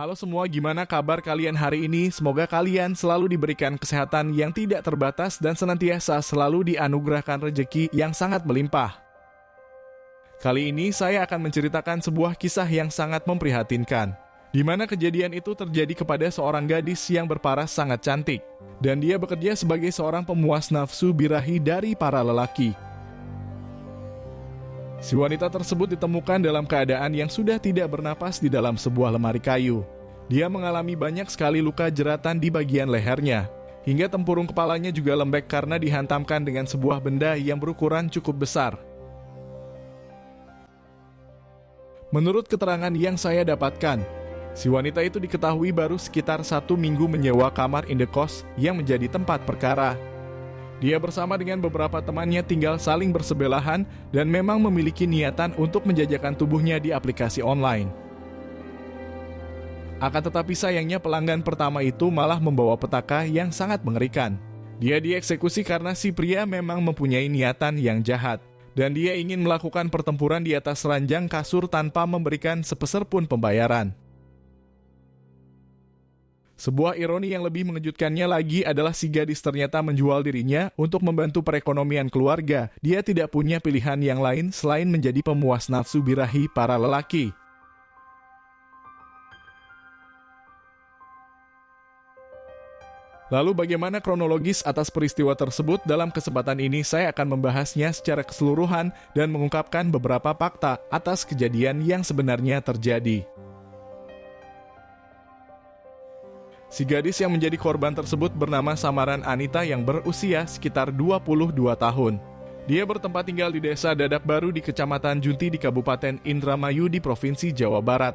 Halo semua, gimana kabar kalian hari ini? Semoga kalian selalu diberikan kesehatan yang tidak terbatas dan senantiasa selalu dianugerahkan rezeki yang sangat melimpah. Kali ini saya akan menceritakan sebuah kisah yang sangat memprihatinkan, di mana kejadian itu terjadi kepada seorang gadis yang berparas sangat cantik, dan dia bekerja sebagai seorang pemuas nafsu birahi dari para lelaki. Si wanita tersebut ditemukan dalam keadaan yang sudah tidak bernapas di dalam sebuah lemari kayu. Dia mengalami banyak sekali luka jeratan di bagian lehernya, hingga tempurung kepalanya juga lembek karena dihantamkan dengan sebuah benda yang berukuran cukup besar. Menurut keterangan yang saya dapatkan, si wanita itu diketahui baru sekitar 1 minggu menyewa kamar indekos yang menjadi tempat perkara. Dia bersama dengan beberapa temannya tinggal saling bersebelahan dan memang memiliki niatan untuk menjajakan tubuhnya di aplikasi online. Akan tetapi sayangnya pelanggan pertama itu malah membawa petaka yang sangat mengerikan. Dia dieksekusi karena si pria memang mempunyai niatan yang jahat, dan dia ingin melakukan pertempuran di atas ranjang kasur tanpa memberikan sepeser pun pembayaran. Sebuah ironi yang lebih mengejutkannya lagi adalah si gadis ternyata menjual dirinya untuk membantu perekonomian keluarga. Dia tidak punya pilihan yang lain selain menjadi pemuas nafsu birahi para lelaki. Lalu bagaimana kronologis atas peristiwa tersebut? Dalam kesempatan ini saya akan membahasnya secara keseluruhan dan mengungkapkan beberapa fakta atas kejadian yang sebenarnya terjadi. Si gadis yang menjadi korban tersebut bernama samaran Anita yang berusia sekitar 22 tahun. Dia bertempat tinggal di desa Dadak Baru di Kecamatan Junti di Kabupaten Indramayu di Provinsi Jawa Barat.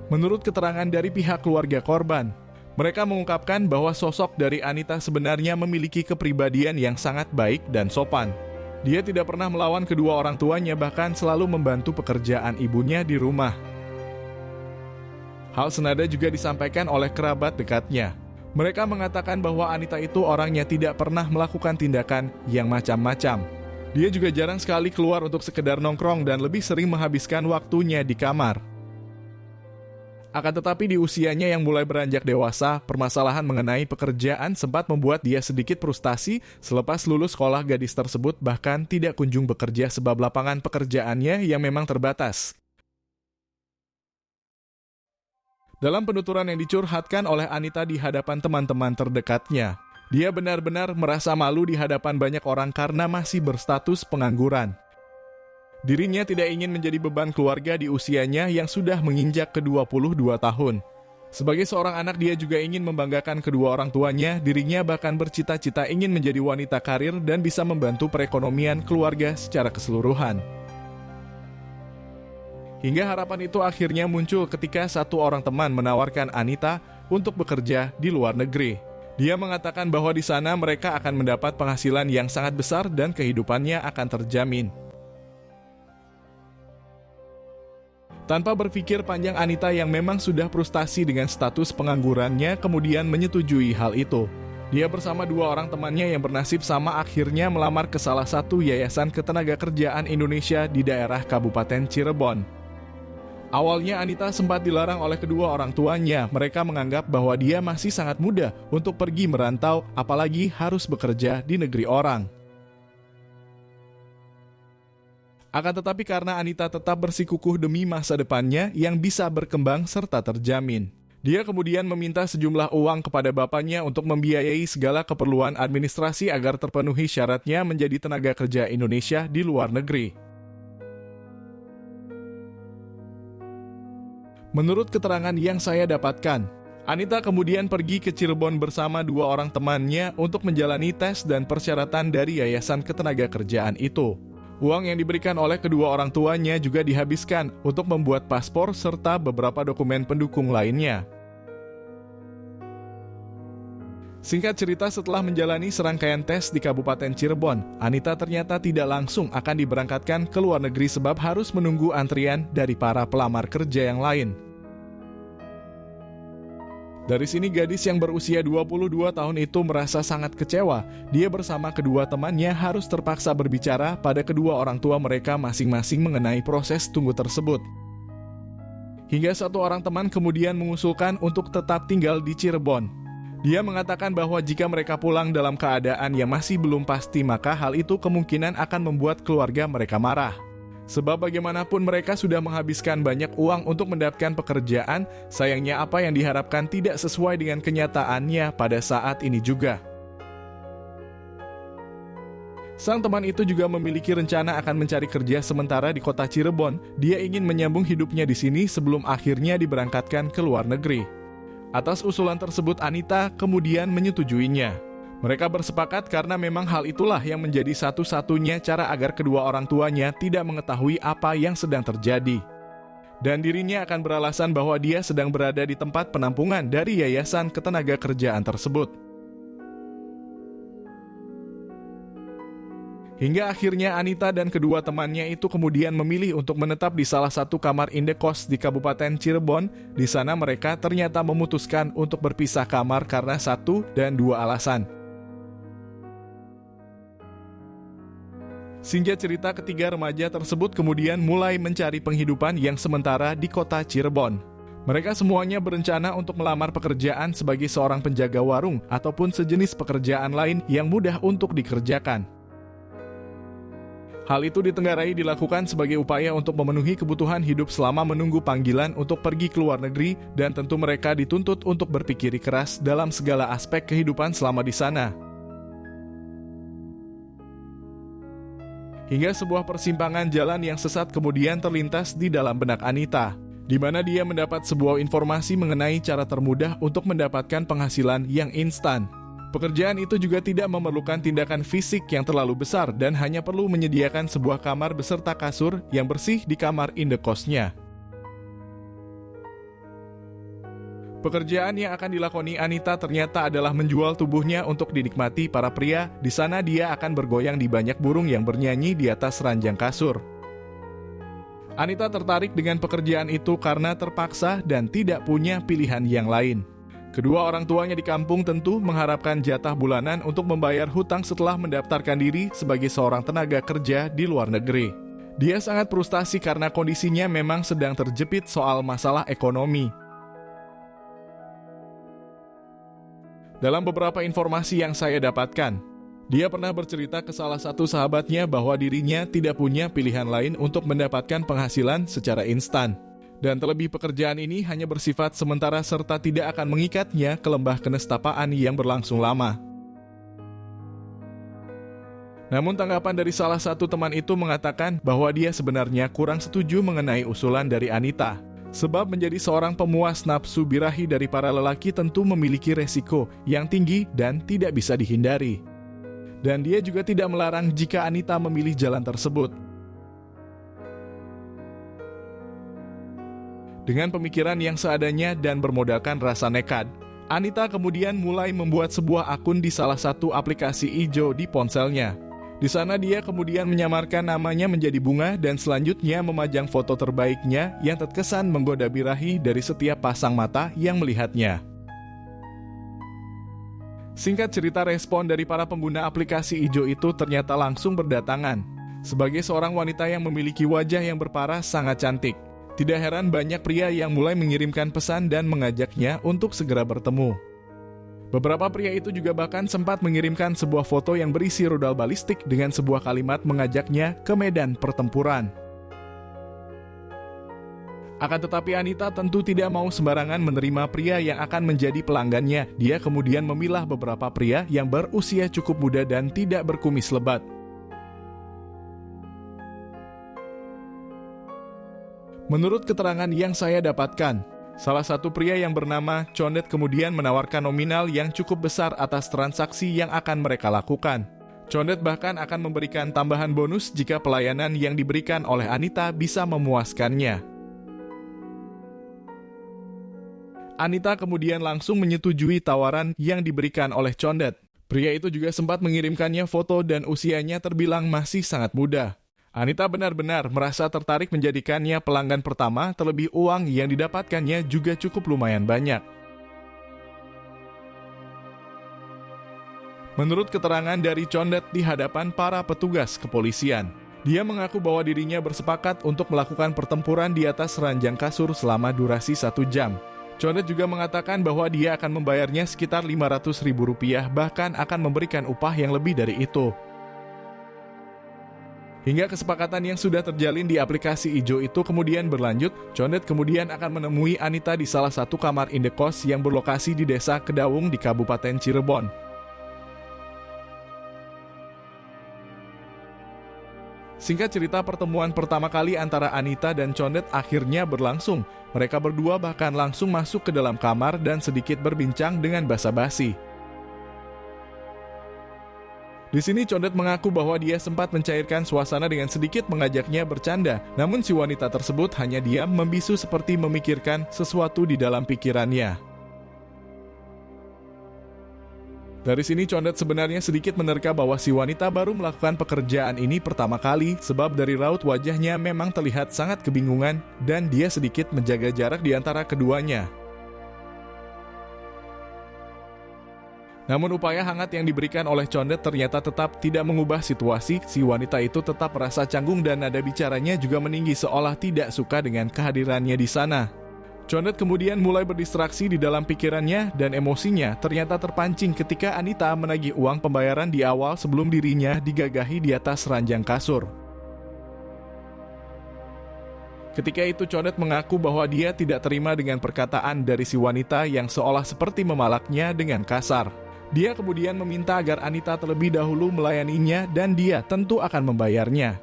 Menurut keterangan dari pihak keluarga korban, mereka mengungkapkan bahwa sosok dari Anita sebenarnya memiliki kepribadian yang sangat baik dan sopan. Dia tidak pernah melawan kedua orang tuanya, bahkan selalu membantu pekerjaan ibunya di rumah. Hal senada juga disampaikan oleh kerabat dekatnya. Mereka mengatakan bahwa Anita itu orangnya tidak pernah melakukan tindakan yang macam-macam. Dia juga jarang sekali keluar untuk sekedar nongkrong dan lebih sering menghabiskan waktunya di kamar. Akan tetapi di usianya yang mulai beranjak dewasa, permasalahan mengenai pekerjaan sempat membuat dia sedikit frustasi. Selepas lulus sekolah, gadis tersebut bahkan tidak kunjung bekerja sebab lapangan pekerjaannya yang memang terbatas. Dalam penuturan yang dicurhatkan oleh Anita di hadapan teman-teman terdekatnya, dia benar-benar merasa malu di hadapan banyak orang karena masih berstatus pengangguran. Dirinya tidak ingin menjadi beban keluarga di usianya yang sudah menginjak ke-22 tahun. Sebagai seorang anak, dia juga ingin membanggakan kedua orang tuanya. Dirinya bahkan bercita-cita ingin menjadi wanita karir dan bisa membantu perekonomian keluarga secara keseluruhan. Hingga harapan itu akhirnya muncul ketika satu orang teman menawarkan Anita untuk bekerja di luar negeri. Dia mengatakan bahwa di sana mereka akan mendapat penghasilan yang sangat besar dan kehidupannya akan terjamin. Tanpa berpikir panjang, Anita yang memang sudah frustasi dengan status penganggurannya kemudian menyetujui hal itu. Dia bersama 2 orang temannya yang bernasib sama akhirnya melamar ke salah satu yayasan ketenagakerjaan Indonesia di daerah Kabupaten Cirebon. Awalnya Anita sempat dilarang oleh kedua orang tuanya. Mereka menganggap bahwa dia masih sangat muda untuk pergi merantau, apalagi harus bekerja di negeri orang. Akan tetapi karena Anita tetap bersikukuh demi masa depannya yang bisa berkembang serta terjamin, dia kemudian meminta sejumlah uang kepada bapaknya untuk membiayai segala keperluan administrasi agar terpenuhi syaratnya menjadi tenaga kerja Indonesia di luar negeri. Menurut keterangan yang saya dapatkan, Anita kemudian pergi ke Cirebon bersama 2 orang temannya untuk menjalani tes dan persyaratan dari yayasan ketenagakerjaan itu. Uang yang diberikan oleh kedua orang tuanya juga dihabiskan untuk membuat paspor serta beberapa dokumen pendukung lainnya. Singkat cerita, setelah menjalani serangkaian tes di Kabupaten Cirebon, Anita ternyata tidak langsung akan diberangkatkan ke luar negeri sebab harus menunggu antrian dari para pelamar kerja yang lain. Dari sini gadis yang berusia 22 tahun itu merasa sangat kecewa. Dia bersama kedua temannya harus terpaksa berbicara pada kedua orang tua mereka masing-masing mengenai proses tunggu tersebut. Hingga satu orang teman kemudian mengusulkan untuk tetap tinggal di Cirebon. Dia mengatakan bahwa jika mereka pulang dalam keadaan yang masih belum pasti, maka hal itu kemungkinan akan membuat keluarga mereka marah. Sebab bagaimanapun mereka sudah menghabiskan banyak uang untuk mendapatkan pekerjaan, sayangnya apa yang diharapkan tidak sesuai dengan kenyataannya pada saat ini juga. Sang teman itu juga memiliki rencana akan mencari kerja sementara di kota Cirebon. Dia ingin menyambung hidupnya di sini sebelum akhirnya diberangkatkan ke luar negeri. Atas usulan tersebut, Anita kemudian menyetujuinya. Mereka bersepakat karena memang hal itulah yang menjadi satu-satunya cara agar kedua orang tuanya tidak mengetahui apa yang sedang terjadi. Dan dirinya akan beralasan bahwa dia sedang berada di tempat penampungan dari Yayasan Ketenagakerjaan tersebut. Hingga akhirnya Anita dan kedua temannya itu kemudian memilih untuk menetap di salah satu kamar indekos di Kabupaten Cirebon. Di sana mereka ternyata memutuskan untuk berpisah kamar karena satu dan dua alasan. Singkat cerita, ketiga remaja tersebut kemudian mulai mencari penghidupan yang sementara di kota Cirebon. Mereka semuanya berencana untuk melamar pekerjaan sebagai seorang penjaga warung ataupun sejenis pekerjaan lain yang mudah untuk dikerjakan. Hal itu ditenggarai dilakukan sebagai upaya untuk memenuhi kebutuhan hidup selama menunggu panggilan untuk pergi ke luar negeri, dan tentu mereka dituntut untuk berpikir keras dalam segala aspek kehidupan selama di sana. Hingga sebuah persimpangan jalan yang sesat kemudian terlintas di dalam benak Anita, di mana dia mendapat sebuah informasi mengenai cara termudah untuk mendapatkan penghasilan yang instan. Pekerjaan itu juga tidak memerlukan tindakan fisik yang terlalu besar dan hanya perlu menyediakan sebuah kamar beserta kasur yang bersih di kamar indekosnya. Pekerjaan yang akan dilakoni Anita ternyata adalah menjual tubuhnya untuk dinikmati para pria. Di sana dia akan bergoyang di banyak burung yang bernyanyi di atas ranjang kasur. Anita tertarik dengan pekerjaan itu karena terpaksa dan tidak punya pilihan yang lain. Kedua orang tuanya di kampung tentu mengharapkan jatah bulanan untuk membayar hutang setelah mendaftarkan diri sebagai seorang tenaga kerja di luar negeri. Dia sangat frustasi karena kondisinya memang sedang terjepit soal masalah ekonomi. Dalam beberapa informasi yang saya dapatkan, dia pernah bercerita ke salah satu sahabatnya bahwa dirinya tidak punya pilihan lain untuk mendapatkan penghasilan secara instan. Dan terlebih pekerjaan ini hanya bersifat sementara serta tidak akan mengikatnya ke lembah kenestapaan yang berlangsung lama. Namun tanggapan dari salah satu teman itu mengatakan bahwa dia sebenarnya kurang setuju mengenai usulan dari Anita. Sebab menjadi seorang pemuas nafsu birahi dari para lelaki tentu memiliki resiko yang tinggi dan tidak bisa dihindari. Dan dia juga tidak melarang jika Anita memilih jalan tersebut. Dengan pemikiran yang seadanya dan bermodalkan rasa nekat, Anita kemudian mulai membuat sebuah akun di salah satu aplikasi ijo di ponselnya. Di sana dia kemudian menyamarkan namanya menjadi Bunga dan selanjutnya memajang foto terbaiknya yang terkesan menggoda birahi dari setiap pasang mata yang melihatnya. Singkat cerita, respon dari para pengguna aplikasi ijo itu ternyata langsung berdatangan. Sebagai seorang wanita yang memiliki wajah yang berparas sangat cantik, tidak heran banyak pria yang mulai mengirimkan pesan dan mengajaknya untuk segera bertemu. Beberapa pria itu juga bahkan sempat mengirimkan sebuah foto yang berisi rudal balistik dengan sebuah kalimat mengajaknya ke medan pertempuran. Akan tetapi Anita tentu tidak mau sembarangan menerima pria yang akan menjadi pelanggannya. Dia kemudian memilah beberapa pria yang berusia cukup muda dan tidak berkumis lebat. Menurut keterangan yang saya dapatkan, salah satu pria yang bernama Condet kemudian menawarkan nominal yang cukup besar atas transaksi yang akan mereka lakukan. Condet bahkan akan memberikan tambahan bonus jika pelayanan yang diberikan oleh Anita bisa memuaskannya. Anita kemudian langsung menyetujui tawaran yang diberikan oleh Condet. Pria itu juga sempat mengirimkannya foto dan usianya terbilang masih sangat muda. Anita benar-benar merasa tertarik menjadikannya pelanggan pertama, terlebih uang yang didapatkannya juga cukup lumayan banyak. Menurut keterangan dari Condet di hadapan para petugas kepolisian, Dia mengaku bahwa dirinya bersepakat untuk melakukan pertempuran di atas ranjang kasur selama durasi 1 jam. Condet juga mengatakan bahwa dia akan membayarnya sekitar Rp500.000, bahkan akan memberikan upah yang lebih dari itu. Hingga kesepakatan yang sudah terjalin di aplikasi ijo itu kemudian berlanjut, Condet kemudian akan menemui Anita di salah satu kamar indekos yang berlokasi di Desa Kedawung di Kabupaten Cirebon. Singkat cerita, pertemuan pertama kali antara Anita dan Condet akhirnya berlangsung. Mereka berdua bahkan langsung masuk ke dalam kamar dan sedikit berbincang dengan basa-basi. Di sini Condet mengaku bahwa dia sempat mencairkan suasana dengan sedikit mengajaknya bercanda, namun si wanita tersebut hanya diam membisu seperti memikirkan sesuatu di dalam pikirannya. Dari sini Condet sebenarnya sedikit menerka bahwa si wanita baru melakukan pekerjaan ini pertama kali, sebab dari raut wajahnya memang terlihat sangat kebingungan dan dia sedikit menjaga jarak di antara keduanya. Namun upaya hangat yang diberikan oleh Condet ternyata tetap tidak mengubah situasi. Si wanita itu tetap merasa canggung dan nada bicaranya juga meninggi seolah tidak suka dengan kehadirannya di sana. Condet kemudian mulai berdistraksi di dalam pikirannya dan emosinya ternyata terpancing ketika Anita menagih uang pembayaran di awal sebelum dirinya digagahi di atas ranjang kasur. Ketika itu Condet mengaku bahwa dia tidak terima dengan perkataan dari si wanita yang seolah seperti memalaknya dengan kasar. Dia kemudian meminta agar Anita terlebih dahulu melayaninya dan dia tentu akan membayarnya.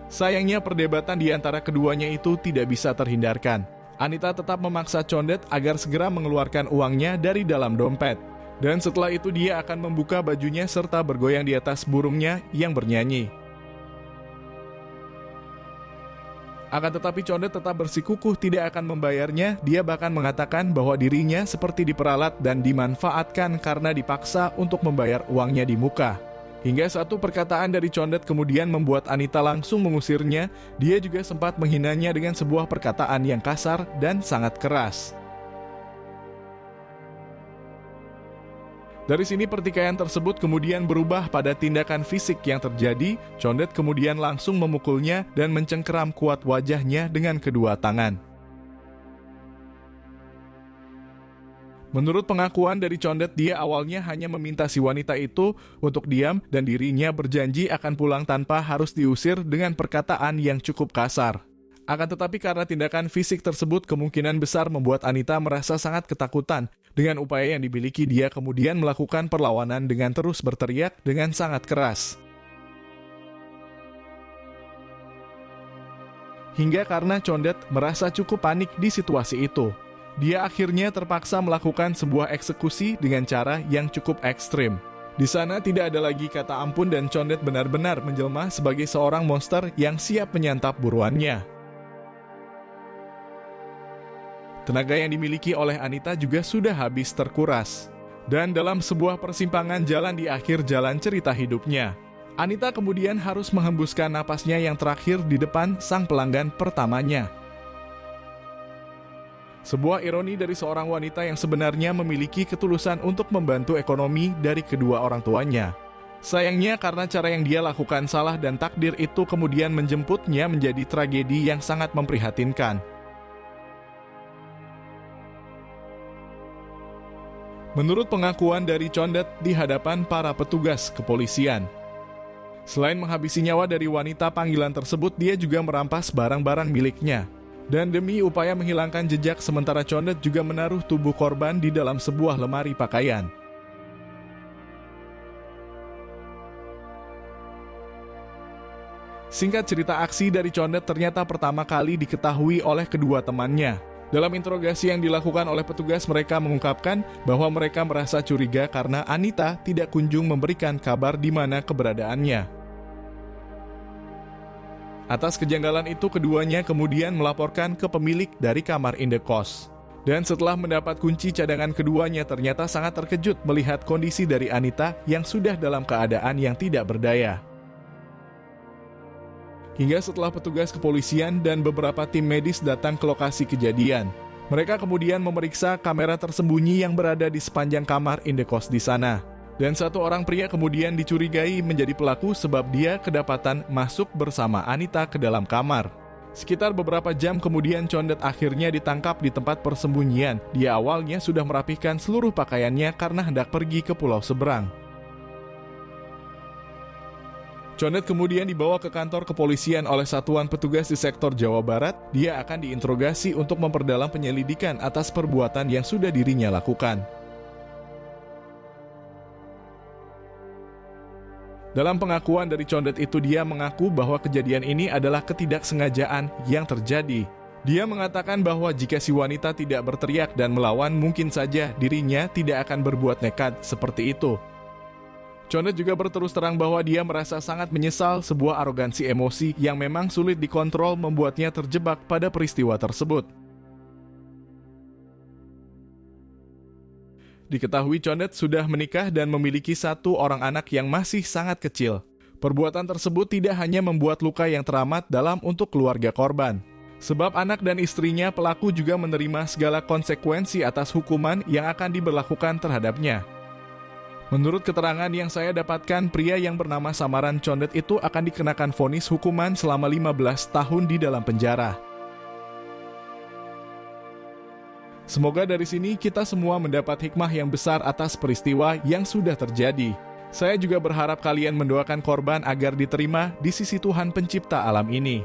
Sayangnya perdebatan di antara keduanya itu tidak bisa terhindarkan. Anita tetap memaksa Condet agar segera mengeluarkan uangnya dari dalam dompet. Dan setelah itu dia akan membuka bajunya serta bergoyang di atas burungnya yang bernyanyi. Akan tetapi Condet tetap bersikukuh tidak akan membayarnya. Dia bahkan mengatakan bahwa dirinya seperti diperalat dan dimanfaatkan karena dipaksa untuk membayar uangnya di muka. Hingga satu perkataan dari Condet kemudian membuat Anita langsung mengusirnya. Dia juga sempat menghinanya dengan sebuah perkataan yang kasar dan sangat keras. Dari sini pertikaian tersebut kemudian berubah pada tindakan fisik yang terjadi. Condet kemudian langsung memukulnya dan mencengkeram kuat wajahnya dengan kedua tangan. Menurut pengakuan dari Condet, dia awalnya hanya meminta si wanita itu untuk diam dan dirinya berjanji akan pulang tanpa harus diusir dengan perkataan yang cukup kasar. Akan tetapi karena tindakan fisik tersebut kemungkinan besar membuat Anita merasa sangat ketakutan. Dengan upaya yang dimiliki, dia kemudian melakukan perlawanan dengan terus berteriak dengan sangat keras. Hingga karena Condet merasa cukup panik di situasi itu, dia akhirnya terpaksa melakukan sebuah eksekusi dengan cara yang cukup ekstrim. Di sana tidak ada lagi kata ampun dan Condet benar-benar menjelma sebagai seorang monster yang siap menyantap buruannya. Tenaga yang dimiliki oleh Anita juga sudah habis terkuras. Dan dalam sebuah persimpangan jalan di akhir jalan cerita hidupnya, Anita kemudian harus menghembuskan napasnya yang terakhir di depan sang pelanggan pertamanya. Sebuah ironi dari seorang wanita yang sebenarnya memiliki ketulusan untuk membantu ekonomi dari kedua orang tuanya. Sayangnya karena cara yang dia lakukan salah dan takdir itu kemudian menjemputnya menjadi tragedi yang sangat memprihatinkan. Menurut pengakuan dari Condet di hadapan para petugas kepolisian, selain menghabisi nyawa dari wanita panggilan tersebut, dia juga merampas barang-barang miliknya. Dan demi upaya menghilangkan jejak, sementara Condet juga menaruh tubuh korban di dalam sebuah lemari pakaian. Singkat cerita, aksi dari Condet ternyata pertama kali diketahui oleh kedua temannya. Dalam interogasi yang dilakukan oleh petugas, mereka mengungkapkan bahwa mereka merasa curiga karena Anita tidak kunjung memberikan kabar di mana keberadaannya. Atas kejanggalan itu, keduanya kemudian melaporkan ke pemilik dari kamar indekos. Dan setelah mendapat kunci cadangan, keduanya ternyata sangat terkejut melihat kondisi dari Anita yang sudah dalam keadaan yang tidak berdaya. Hingga setelah petugas kepolisian dan beberapa tim medis datang ke lokasi kejadian, mereka kemudian memeriksa kamera tersembunyi yang berada di sepanjang kamar indekos di sana. Dan satu orang pria kemudian dicurigai menjadi pelaku sebab dia kedapatan masuk bersama Anita ke dalam kamar. Sekitar beberapa jam kemudian Condet akhirnya ditangkap di tempat persembunyian. Dia awalnya sudah merapihkan seluruh pakaiannya karena hendak pergi ke pulau seberang. Condet kemudian dibawa ke kantor kepolisian oleh satuan petugas di sektor Jawa Barat. Dia akan diinterogasi untuk memperdalam penyelidikan atas perbuatan yang sudah dirinya lakukan. Dalam pengakuan dari Condet itu, dia mengaku bahwa kejadian ini adalah ketidaksengajaan yang terjadi. Dia mengatakan bahwa jika si wanita tidak berteriak dan melawan, mungkin saja dirinya tidak akan berbuat nekat seperti itu. Condet juga berterus terang bahwa dia merasa sangat menyesal sebuah arogansi emosi yang memang sulit dikontrol membuatnya terjebak pada peristiwa tersebut. Diketahui Condet sudah menikah dan memiliki satu orang anak yang masih sangat kecil. Perbuatan tersebut tidak hanya membuat luka yang teramat dalam untuk keluarga korban. Sebab anak dan istrinya, pelaku juga menerima segala konsekuensi atas hukuman yang akan diberlakukan terhadapnya. Menurut keterangan yang saya dapatkan, pria yang bernama samaran Condet itu akan dikenakan vonis hukuman selama 15 tahun di dalam penjara. Semoga dari sini kita semua mendapat hikmah yang besar atas peristiwa yang sudah terjadi. Saya juga berharap kalian mendoakan korban agar diterima di sisi Tuhan pencipta alam ini.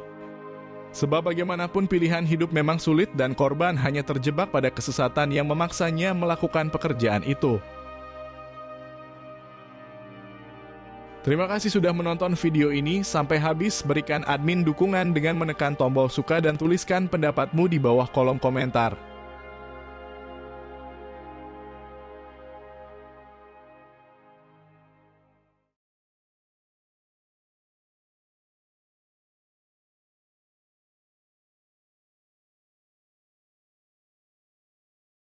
Sebab bagaimanapun pilihan hidup memang sulit dan korban hanya terjebak pada kesesatan yang memaksanya melakukan pekerjaan itu. Terima kasih sudah menonton video ini sampai habis. Berikan admin dukungan dengan menekan tombol suka dan tuliskan pendapatmu di bawah kolom komentar.